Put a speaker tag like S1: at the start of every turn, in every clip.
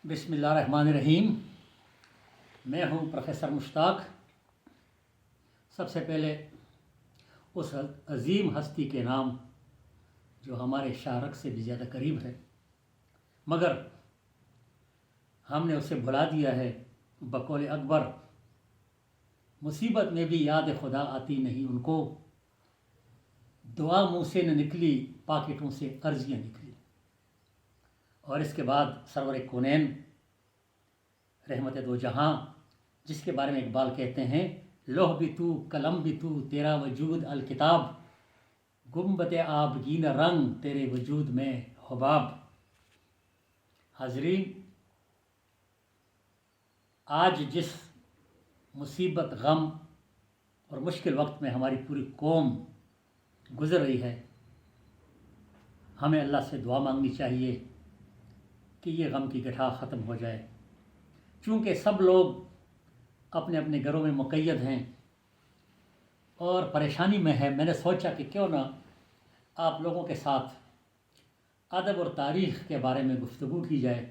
S1: بسم اللہ الرحمن الرحیم۔ میں ہوں پروفیسر مشتاق۔ سب سے پہلے اس عظیم ہستی کے نام جو ہمارے شارک سے بھی زیادہ قریب ہے مگر ہم نے اسے بھلا دیا ہے، بقول اکبر مصیبت میں بھی یاد خدا آتی نہیں ان کو، دعا منہ سے نہ نکلی پاکٹوں سے عرضیاں نکلی۔ اور اس کے بعد سرور کونین رحمت دو جہاں، جس کے بارے میں اقبال کہتے ہیں لوح بھی تو قلم بھی تو تیرا وجود الکتاب، گنبد آبگین رنگ تیرے وجود میں حباب۔ حاضرین، آج جس مصیبت، غم اور مشکل وقت میں ہماری پوری قوم گزر رہی ہے، ہمیں اللہ سے دعا مانگنی چاہیے کہ یہ غم کی گٹھا ختم ہو جائے۔ چونکہ سب لوگ اپنے اپنے گھروں میں مقید ہیں اور پریشانی میں ہے، میں نے سوچا کہ کیوں نہ آپ لوگوں کے ساتھ ادب اور تاریخ کے بارے میں گفتگو کی جائے،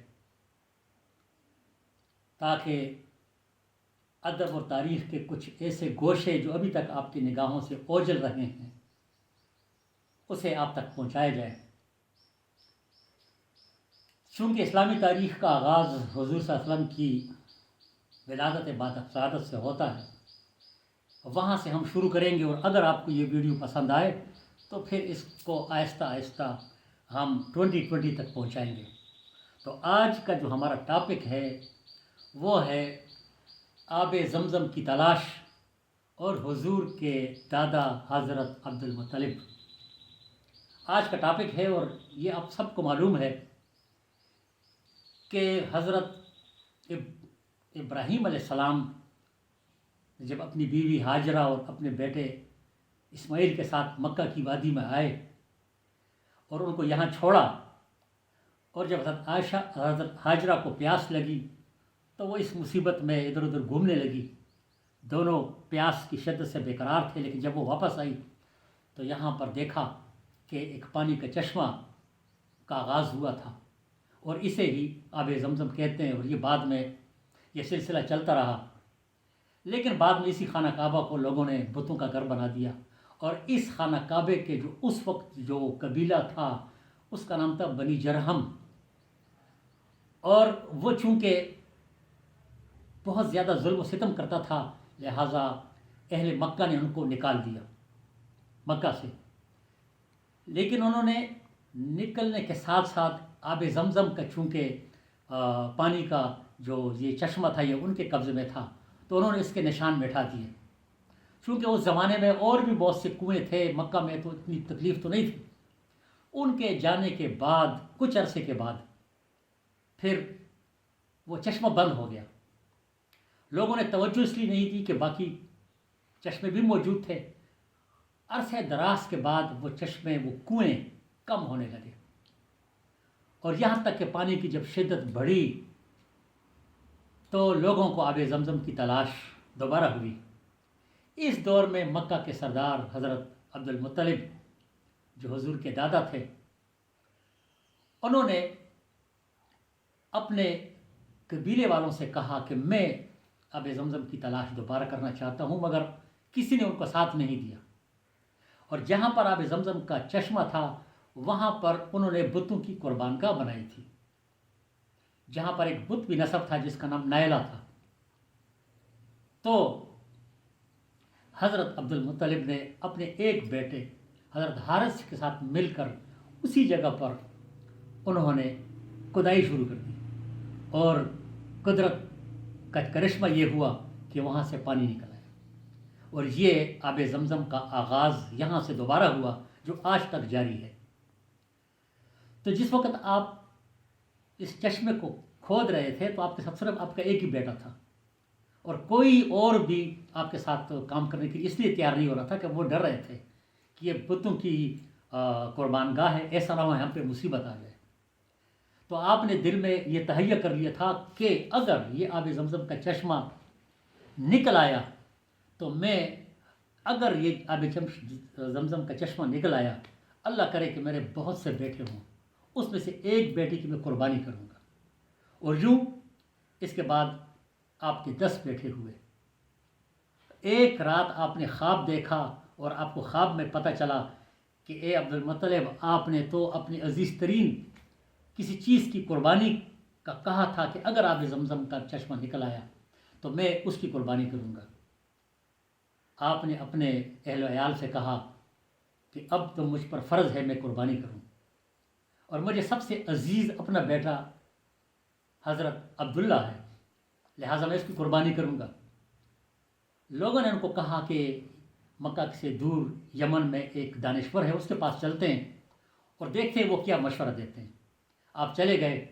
S1: تاکہ ادب اور تاریخ کے کچھ ایسے گوشے جو ابھی تک آپ کی نگاہوں سے اوجھل رہے ہیں اسے آپ تک پہنچایا جائے۔ چونکہ اسلامی تاریخ کا آغاز حضور صلی اللہ علیہ وسلم کی ولادت بعد شہادت سے ہوتا ہے، وہاں سے ہم شروع کریں گے، اور اگر آپ کو یہ ویڈیو پسند آئے تو پھر اس کو آہستہ آہستہ ہم 2020 تک پہنچائیں گے۔ تو آج کا جو ہمارا ٹاپک ہے وہ ہے آب زمزم کی تلاش اور حضور کے دادا حضرت عبد المطلب۔ آج کا ٹاپک ہے، اور یہ آپ سب کو معلوم ہے کہ حضرت ابراہیم علیہ السلام جب اپنی بیوی ہاجرہ اور اپنے بیٹے اسماعیل کے ساتھ مکہ کی وادی میں آئے اور ان کو یہاں چھوڑا، اور جب حضرت ہاجرہ کو پیاس لگی تو وہ اس مصیبت میں ادھر ادھر گھومنے لگی۔ دونوں پیاس کی شدت سے بیقرار تھے، لیکن جب وہ واپس آئی تو یہاں پر دیکھا کہ ایک پانی کا چشمہ کا آغاز ہوا تھا، اور اسے ہی آب زمزم کہتے ہیں، اور یہ بعد میں یہ سلسلہ چلتا رہا۔ لیکن بعد میں اسی خانہ کعبہ کو لوگوں نے بتوں کا گھر بنا دیا، اور اس خانہ کعبے کے جو اس وقت جو قبیلہ تھا اس کا نام تھا بنی جرہم، اور وہ چونکہ بہت زیادہ ظلم و ستم کرتا تھا لہٰذا اہل مکہ نے ان کو نکال دیا مکہ سے۔ لیکن انہوں نے نکلنے کے ساتھ ساتھ آب زمزم کا چونکہ پانی کا جو یہ چشمہ تھا یہ ان کے قبضے میں تھا، تو انہوں نے اس کے نشان مٹا دیے۔ چونکہ اس زمانے میں اور بھی بہت سے کنویں تھے مکہ میں، تو اتنی تکلیف تو نہیں تھی۔ ان کے جانے کے بعد کچھ عرصے کے بعد پھر وہ چشمہ بند ہو گیا۔ لوگوں نے توجہ اس لیے نہیں دی کہ باقی چشمے بھی موجود تھے۔ عرصہ دراز کے بعد وہ چشمے، وہ کنویں کم ہونے لگے، اور یہاں تک کہ پانی کی جب شدت بڑھی تو لوگوں کو آب زمزم کی تلاش دوبارہ ہوئی۔ اس دور میں مکہ کے سردار حضرت عبد المطلب جو حضور کے دادا تھے، انہوں نے اپنے قبیلے والوں سے کہا کہ میں آب زمزم کی تلاش دوبارہ کرنا چاہتا ہوں، مگر کسی نے ان کو ساتھ نہیں دیا۔ اور جہاں پر آب زمزم کا چشمہ تھا وہاں پر انہوں نے بتوں کی قربان گاہ بنائی تھی، جہاں پر ایک بت بھی نصب تھا جس کا نام نائلہ تھا۔ تو حضرت عبد المطلب نے اپنے ایک بیٹے حضرت حارث کے ساتھ مل کر اسی جگہ پر انہوں نے کھدائی شروع کر دی، اور قدرت کا کرشمہ یہ ہوا کہ وہاں سے پانی نکل آیا، اور یہ آب زمزم کا آغاز یہاں سے دوبارہ ہوا جو آج تک جاری ہے۔ تو جس وقت آپ اس چشمے کو کھود رہے تھے تو آپ کے ساتھ صرف آپ کا ایک ہی بیٹا تھا، اور کوئی اور بھی آپ کے ساتھ کام کرنے کے لیے اس لیے تیار نہیں ہو رہا تھا کہ وہ ڈر رہے تھے کہ یہ بتوں کی قربان گاہ ہے، ایسا نہ ہو یہاں پہ مصیبت آ جائے۔ تو آپ نے دل میں یہ تہیہ کر لیا تھا کہ اگر یہ آب زمزم کا چشمہ نکل آیا تو میں، اگر یہ آب زمزم کا چشمہ نکل آیا، اللہ کرے کہ میرے بہت سے بیٹے ہوں، اس میں سے ایک بیٹے کی میں قربانی کروں گا، اور یوں اس کے بعد آپ کے 10 بیٹے ہوئے۔ ایک رات آپ نے خواب دیکھا اور آپ کو خواب میں پتہ چلا کہ اے عبد المطلب، آپ نے تو اپنی عزیز ترین کسی چیز کی قربانی کا کہا تھا کہ اگر آب زمزم کا چشمہ نکل آیا تو میں اس کی قربانی کروں گا۔ آپ نے اپنے اہل و عیال سے کہا کہ اب تو مجھ پر فرض ہے میں قربانی کروں، اور مجھے سب سے عزیز اپنا بیٹا حضرت عبداللہ ہے، لہٰذا میں اس کی قربانی کروں گا۔ لوگوں نے ان کو کہا کہ مکہ سے دور یمن میں ایک دانشور ہے، اس کے پاس چلتے ہیں اور دیکھتے ہیں وہ کیا مشورہ دیتے ہیں۔ آپ چلے گئے،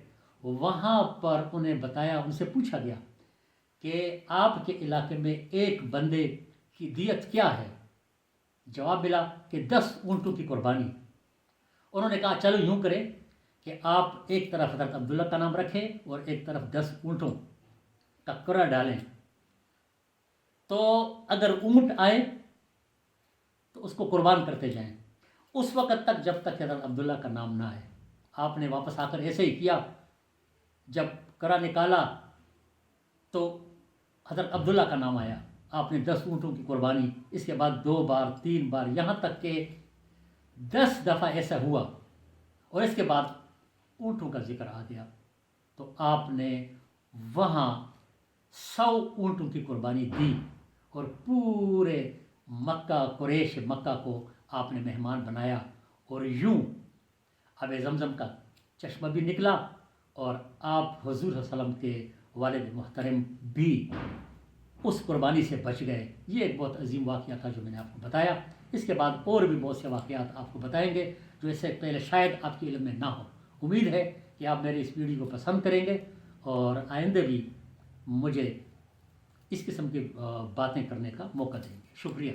S1: وہاں پر انہیں بتایا، ان سے پوچھا گیا کہ آپ کے علاقے میں ایک بندے کی دیت کیا ہے؟ جواب ملا کہ 10 اونٹوں کی قربانی۔ انہوں نے کہا چلو یوں کریں کہ آپ ایک طرف حضرت عبداللہ کا نام رکھیں اور ایک طرف 10 اونٹوں کا کرہ ڈالیں، تو اگر اونٹ آئے تو اس کو قربان کرتے جائیں اس وقت تک جب تک حضرت عبداللہ کا نام نہ آئے۔ آپ نے واپس آ کر ایسے ہی کیا، جب کرہ نکالا تو حضرت عبداللہ کا نام آیا، آپ نے 10 اونٹوں کی قربانی، اس کے بعد 2 بار 3 بار یہاں تک کہ 10 دفعہ ایسا ہوا، اور اس کے بعد اونٹوں کا ذکر آ گیا تو آپ نے وہاں 100 اونٹوں کی قربانی دی، اور پورے مکہ قریش مکہ کو آپ نے مہمان بنایا، اور یوں آب زمزم کا چشمہ بھی نکلا، اور آپ حضور صلی اللہ علیہ وسلم کے والد محترم بھی اس قربانی سے بچ گئے۔ یہ ایک بہت عظیم واقعہ تھا جو میں نے آپ کو بتایا۔ اس کے بعد اور بھی بہت سے واقعات آپ کو بتائیں گے جو اس سے پہلے شاید آپ کے علم میں نہ ہو۔ امید ہے کہ آپ میرے اس ویڈیو کو پسند کریں گے اور آئندہ بھی مجھے اس قسم کی باتیں کرنے کا موقع دیں گے۔ شکریہ۔